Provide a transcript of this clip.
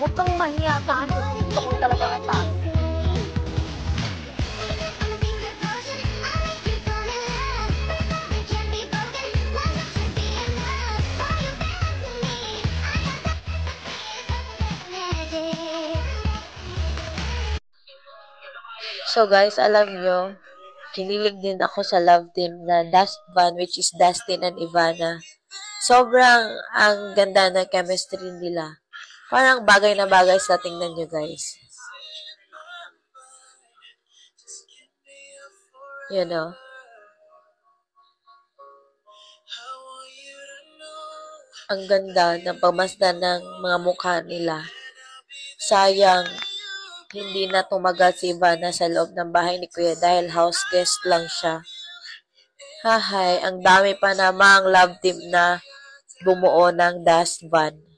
Butang mahiya ka. Gusto ko talaga ata. So guys, alam nyo, kinilig din ako sa love team na Dust Band, which is Dustin and Ivana. Sobrang ang ganda ng chemistry nila. Parang bagay na bagay sa tingnan nyo guys. You know? Ang ganda ng pagmasdan ng mga mukha nila. Sayang, hindi na tumagal si Ivana sa loob ng bahay ni Kuya dahil house guest lang siya. Hahay, ang dami pa namang love team na bumuo ng Dust Band.